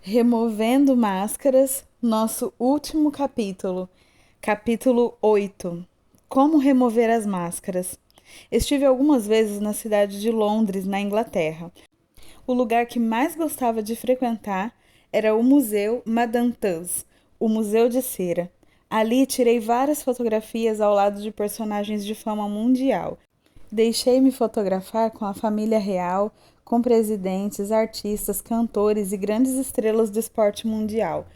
Removendo Máscaras, nosso último capítulo, capítulo 8. Como remover as máscaras. Estive algumas vezes na cidade de Londres, na Inglaterra. O lugar que mais gostava de frequentar era o Museu Madame Tussauds, o Museu de Cera. Ali tirei várias fotografias ao lado de personagens de fama mundial. Deixei-me fotografar com a família real, com presidentes, artistas, cantores e grandes estrelas do esporte mundial.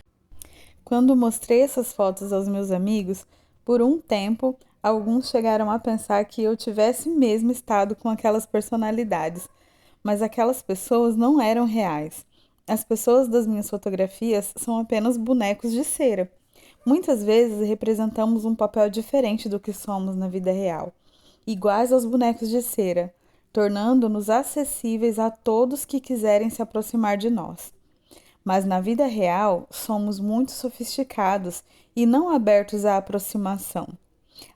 Quando mostrei essas fotos aos meus amigos, por um tempo, alguns chegaram a pensar que eu tivesse mesmo estado com aquelas personalidades, mas aquelas pessoas não eram reais. As pessoas das minhas fotografias são apenas bonecos de cera. Muitas vezes representamos um papel diferente do que somos na vida real, iguais aos bonecos de cera, tornando-nos acessíveis a todos que quiserem se aproximar de nós. Mas na vida real, somos muito sofisticados e não abertos à aproximação.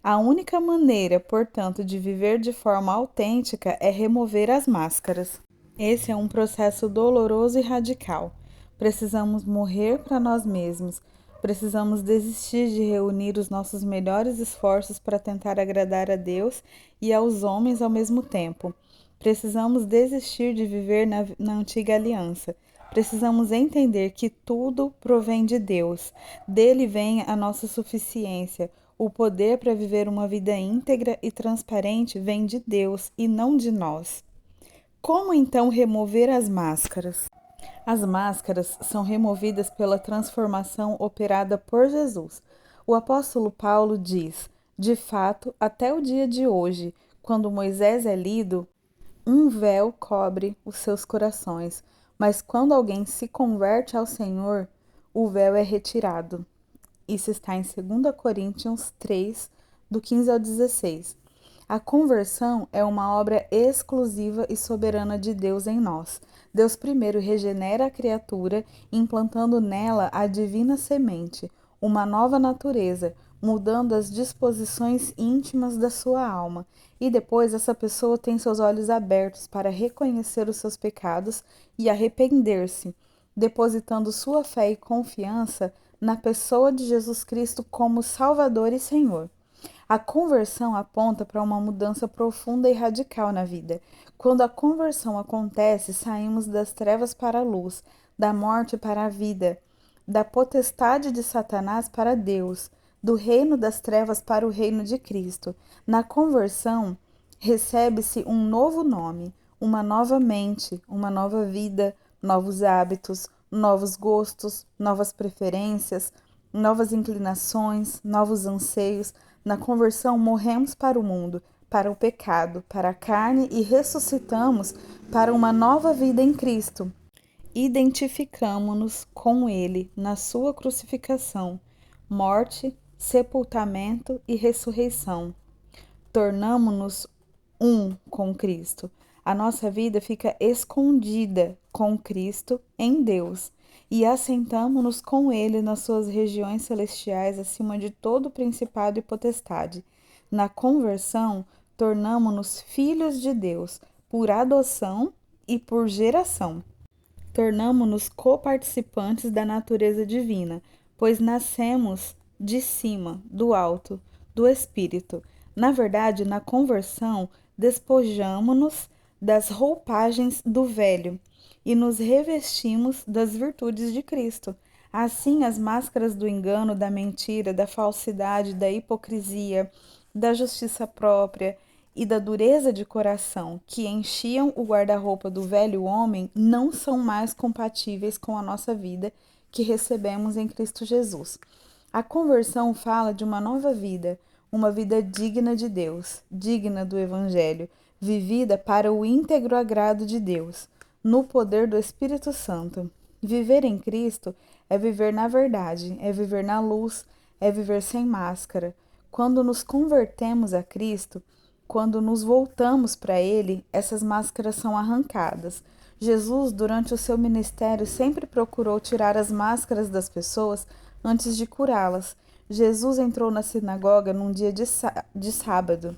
A única maneira, portanto, de viver de forma autêntica é remover as máscaras. Esse é um processo doloroso e radical. Precisamos morrer para nós mesmos. Precisamos desistir de reunir os nossos melhores esforços para tentar agradar a Deus e aos homens ao mesmo tempo. Precisamos desistir de viver na antiga aliança. Precisamos entender que tudo provém de Deus. Dele vem a nossa suficiência. O poder para viver uma vida íntegra e transparente vem de Deus e não de nós. Como então remover as máscaras? As máscaras são removidas pela transformação operada por Jesus. O apóstolo Paulo diz: de fato, até o dia de hoje, quando Moisés é lido, um véu cobre os seus corações, mas quando alguém se converte ao Senhor, o véu é retirado. Isso está em 2 Coríntios 3, do 15 ao 16. A conversão é uma obra exclusiva e soberana de Deus em nós. Deus primeiro regenera a criatura, implantando nela a divina semente, uma nova natureza, mudando as disposições íntimas da sua alma. E depois essa pessoa tem seus olhos abertos para reconhecer os seus pecados e arrepender-se, depositando sua fé e confiança na pessoa de Jesus Cristo como Salvador e Senhor. A conversão aponta para uma mudança profunda e radical na vida. Quando a conversão acontece, saímos das trevas para a luz, da morte para a vida, da potestade de Satanás para Deus, do reino das trevas para o reino de Cristo. Na conversão, recebe-se um novo nome, uma nova mente, uma nova vida, novos hábitos, novos gostos, novas preferências, novas inclinações, novos anseios. Na conversão, morremos para o mundo, para o pecado, para a carne e ressuscitamos para uma nova vida em Cristo. Identificamo-nos com Ele na sua crucificação, morte, sepultamento e ressurreição. Tornamo-nos um com Cristo. A nossa vida fica escondida com Cristo em Deus e assentamo-nos com Ele nas suas regiões celestiais acima de todo principado e potestade. Na conversão, tornamo-nos filhos de Deus por adoção e por geração. Tornamo-nos coparticipantes da natureza divina, pois nascemos de cima, do alto, do Espírito. Na verdade, na conversão, despojamo-nos das roupagens do velho e nos revestimos das virtudes de Cristo. Assim, as máscaras do engano, da mentira, da falsidade, da hipocrisia, da justiça própria e da dureza de coração que enchiam o guarda-roupa do velho homem não são mais compatíveis com a nossa vida que recebemos em Cristo Jesus. A conversão fala de uma nova vida, uma vida digna de Deus, digna do Evangelho, vivida para o íntegro agrado de Deus, no poder do Espírito Santo. Viver em Cristo é viver na verdade, é viver na luz, é viver sem máscara. Quando nos convertemos a Cristo, quando nos voltamos para Ele, essas máscaras são arrancadas. Jesus, durante o seu ministério, sempre procurou tirar as máscaras das pessoas antes de curá-las. Jesus entrou na sinagoga num dia de sábado.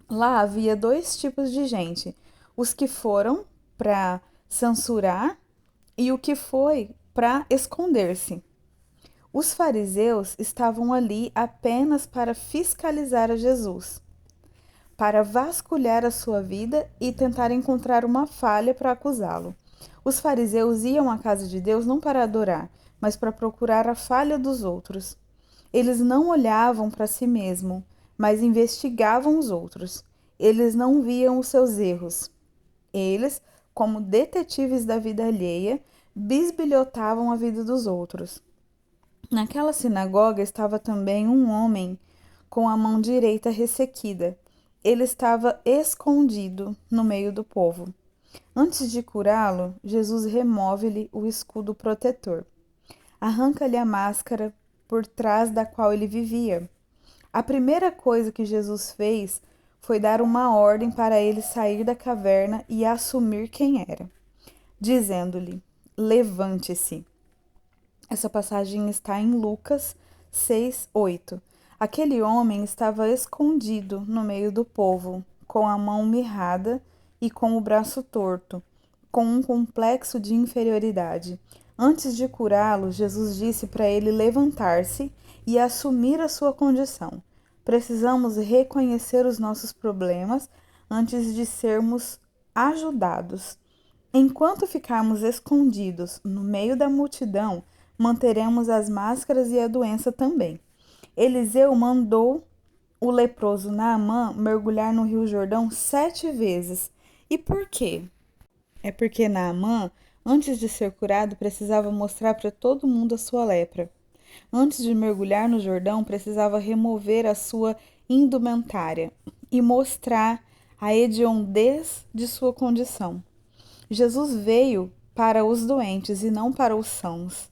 Lá havia dois tipos de gente: os que foram para censurar e o que foi para esconder-se. Os fariseus estavam ali apenas para fiscalizar a Jesus, para vasculhar a sua vida e tentar encontrar uma falha para acusá-lo. Os fariseus iam à casa de Deus não para adorar, mas para procurar a falha dos outros. Eles não olhavam para si mesmos, mas investigavam os outros. Eles não viam os seus erros. Eles, como detetives da vida alheia, bisbilhotavam a vida dos outros. Naquela sinagoga estava também um homem com a mão direita ressequida. Ele estava escondido no meio do povo. Antes de curá-lo, Jesus remove-lhe o escudo protetor. Arranca-lhe a máscara por trás da qual ele vivia. A primeira coisa que Jesus fez foi dar uma ordem para ele sair da caverna e assumir quem era, dizendo-lhe: levante-se. Essa passagem está em Lucas 6:8. Aquele homem estava escondido no meio do povo, com a mão mirrada e com o braço torto, com um complexo de inferioridade. Antes de curá-lo, Jesus disse para ele levantar-se e assumir a sua condição. Precisamos reconhecer os nossos problemas antes de sermos ajudados. Enquanto ficarmos escondidos no meio da multidão, manteremos as máscaras e a doença também. Eliseu mandou o leproso Naamã mergulhar no Rio Jordão 7 vezes. E por quê? É porque Naamã, antes de ser curado, precisava mostrar para todo mundo a sua lepra. Antes de mergulhar no Jordão, precisava remover a sua indumentária e mostrar a hediondez de sua condição. Jesus veio para os doentes e não para os sãos.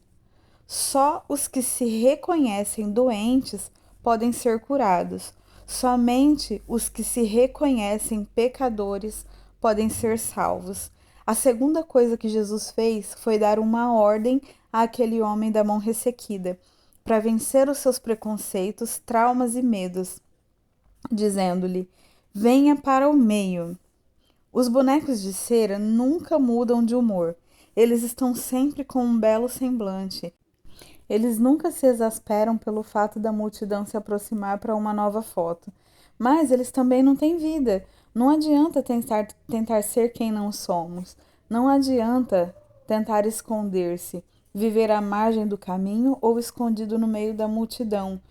Só os que se reconhecem doentes podem ser curados. Somente os que se reconhecem pecadores podem ser salvos. A segunda coisa que Jesus fez foi dar uma ordem àquele homem da mão ressequida, para vencer os seus preconceitos, traumas e medos, dizendo-lhe: venha para o meio. Os bonecos de cera nunca mudam de humor. Eles estão sempre com um belo semblante. Eles nunca se exasperam pelo fato da multidão se aproximar para uma nova foto. Mas eles também não têm vida. Não adianta tentar ser quem não somos. Não adianta tentar esconder-se, viver à margem do caminho ou escondido no meio da multidão.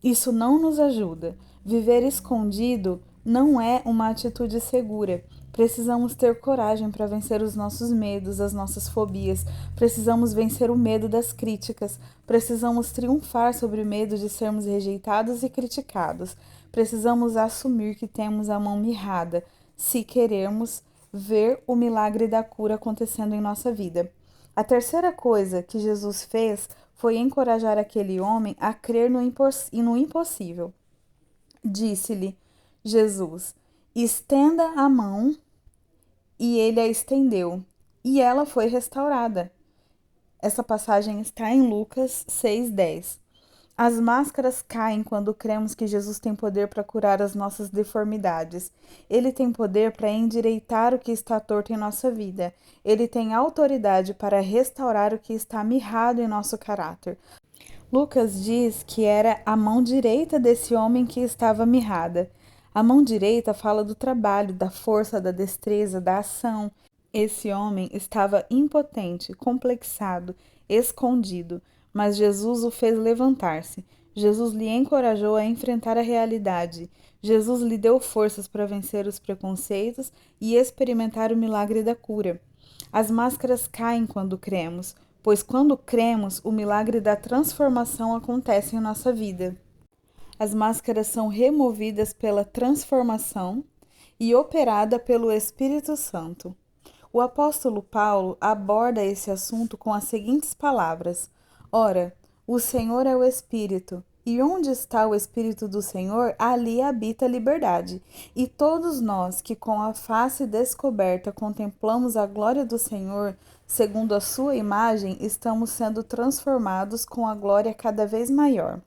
Isso não nos ajuda. Viver escondido não é uma atitude segura. Precisamos ter coragem para vencer os nossos medos, as nossas fobias. Precisamos vencer o medo das críticas. Precisamos triunfar sobre o medo de sermos rejeitados e criticados. Precisamos assumir que temos a mão mirrada, se queremos ver o milagre da cura acontecendo em nossa vida. A terceira coisa que Jesus fez foi encorajar aquele homem a crer no impossível. Disse-lhe Jesus: estenda a mão, e ele a estendeu, e ela foi restaurada. Essa passagem está em Lucas 6:10. As máscaras caem quando cremos que Jesus tem poder para curar as nossas deformidades. Ele tem poder para endireitar o que está torto em nossa vida. Ele tem autoridade para restaurar o que está mirrado em nosso caráter. Lucas diz que era a mão direita desse homem que estava mirrada. A mão direita fala do trabalho, da força, da destreza, da ação. Esse homem estava impotente, complexado, escondido, mas Jesus o fez levantar-se. Jesus lhe encorajou a enfrentar a realidade. Jesus lhe deu forças para vencer os preconceitos e experimentar o milagre da cura. As máscaras caem quando cremos, pois quando cremos, o milagre da transformação acontece em nossa vida. As máscaras são removidas pela transformação e operada pelo Espírito Santo. O apóstolo Paulo aborda esse assunto com as seguintes palavras: ora, o Senhor é o Espírito, e onde está o Espírito do Senhor, ali habita a liberdade. E todos nós que com a face descoberta contemplamos a glória do Senhor, segundo a sua imagem, estamos sendo transformados com a glória cada vez maior,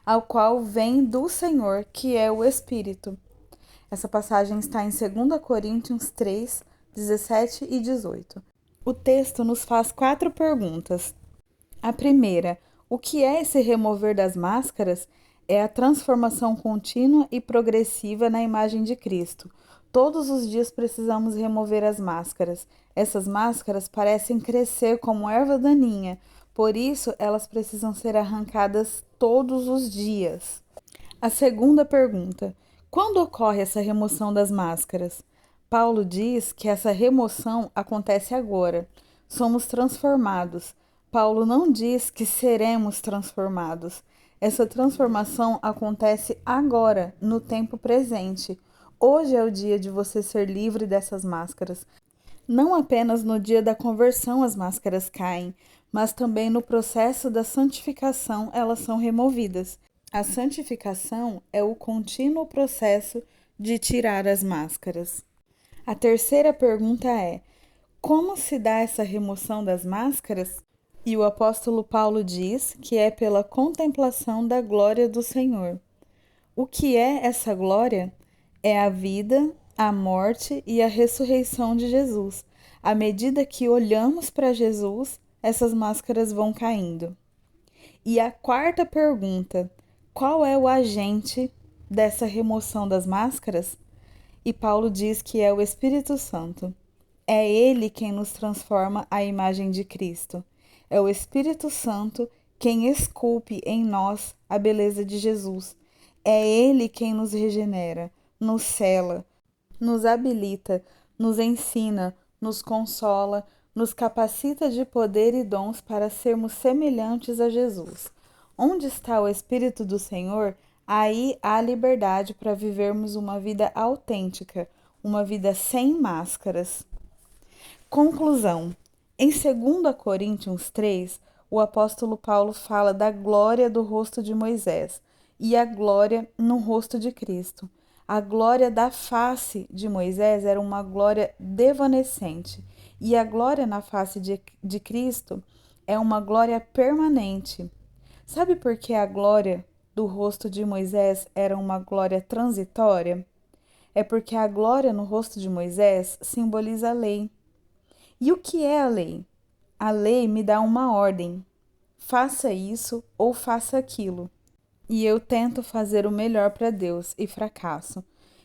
ao qual vem do Senhor, que é o Espírito. Essa passagem está em 2 Coríntios 3, 17 e 18. O texto nos faz 4 perguntas. A primeira, o que é esse remover das máscaras? É a transformação contínua e progressiva na imagem de Cristo. Todos os dias precisamos remover as máscaras. Essas máscaras parecem crescer como erva daninha, por isso elas precisam ser arrancadas todos os dias. A segunda pergunta: quando ocorre essa remoção das máscaras? Paulo diz que essa remoção acontece agora. Somos transformados. Paulo não diz que seremos transformados. Essa transformação acontece agora, no tempo presente. Hoje é o dia de você ser livre dessas máscaras. Não apenas no dia da conversão as máscaras caem, mas também no processo da santificação elas são removidas. A santificação é o contínuo processo de tirar as máscaras. A terceira pergunta é: como se dá essa remoção das máscaras? E o apóstolo Paulo diz que é pela contemplação da glória do Senhor. O que é essa glória? É a vida, a morte e a ressurreição de Jesus. À medida que olhamos para Jesus, essas máscaras vão caindo. E a quarta pergunta: qual é o agente dessa remoção das máscaras? E Paulo diz que é o Espírito Santo. É ele quem nos transforma à imagem de Cristo. É o Espírito Santo quem esculpe em nós a beleza de Jesus. É ele quem nos regenera, nos cela, nos habilita, nos ensina, nos consola, nos capacita de poder e dons para sermos semelhantes a Jesus. Onde está o Espírito do Senhor, aí há liberdade para vivermos uma vida autêntica, uma vida sem máscaras. Conclusão. Em 2 Coríntios 3, o apóstolo Paulo fala da glória do rosto de Moisés e a glória no rosto de Cristo. A glória da face de Moisés era uma glória devanecente e a glória na face de Cristo é uma glória permanente. Sabe por que a glória do rosto de Moisés era uma glória transitória? É porque a glória no rosto de Moisés simboliza a lei. E o que é a lei? A lei me dá uma ordem. Faça isso ou faça aquilo. E eu tento fazer o melhor para Deus e fracasso.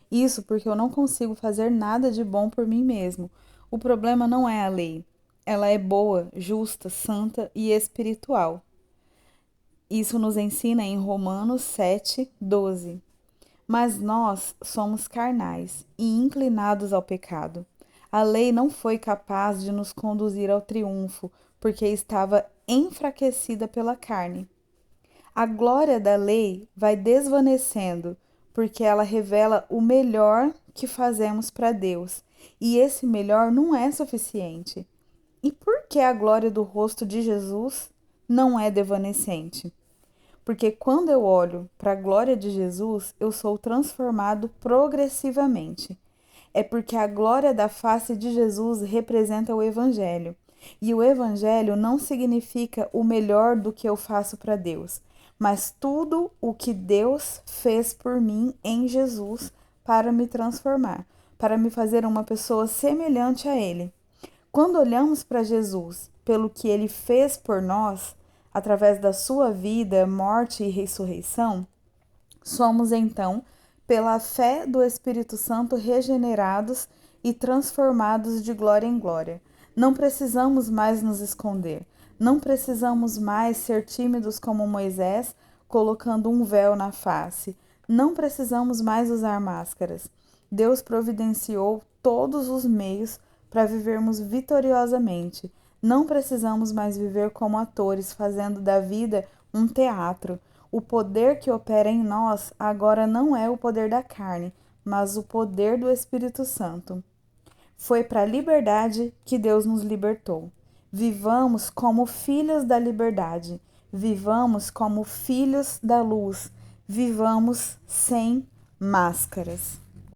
Isso porque eu não consigo fazer nada de bom por mim mesmo. O problema não é a lei. Ela é boa, justa, santa e espiritual. Isso nos ensina em Romanos 7:12. Mas nós somos carnais e inclinados ao pecado. A lei não foi capaz de nos conduzir ao triunfo, porque estava enfraquecida pela carne. A glória da lei vai desvanecendo, porque ela revela o melhor que fazemos para Deus, e esse melhor não é suficiente. E por que a glória do rosto de Jesus não é desvanecente? Porque quando eu olho para a glória de Jesus, eu sou transformado progressivamente. É porque a glória da face de Jesus representa o Evangelho. E o Evangelho não significa o melhor do que eu faço para Deus, mas tudo o que Deus fez por mim em Jesus para me transformar, para me fazer uma pessoa semelhante a Ele. Quando olhamos para Jesus, pelo que Ele fez por nós, através da sua vida, morte e ressurreição, somos então, pela fé do Espírito Santo, regenerados e transformados de glória em glória. Não precisamos mais nos esconder. Não precisamos mais ser tímidos como Moisés, colocando um véu na face. Não precisamos mais usar máscaras. Deus providenciou todos os meios para vivermos vitoriosamente. Não precisamos mais viver como atores, fazendo da vida um teatro. O poder que opera em nós agora não é o poder da carne, mas o poder do Espírito Santo. Foi para a liberdade que Deus nos libertou. Vivamos como filhos da liberdade. Vivamos como filhos da luz. Vivamos sem máscaras.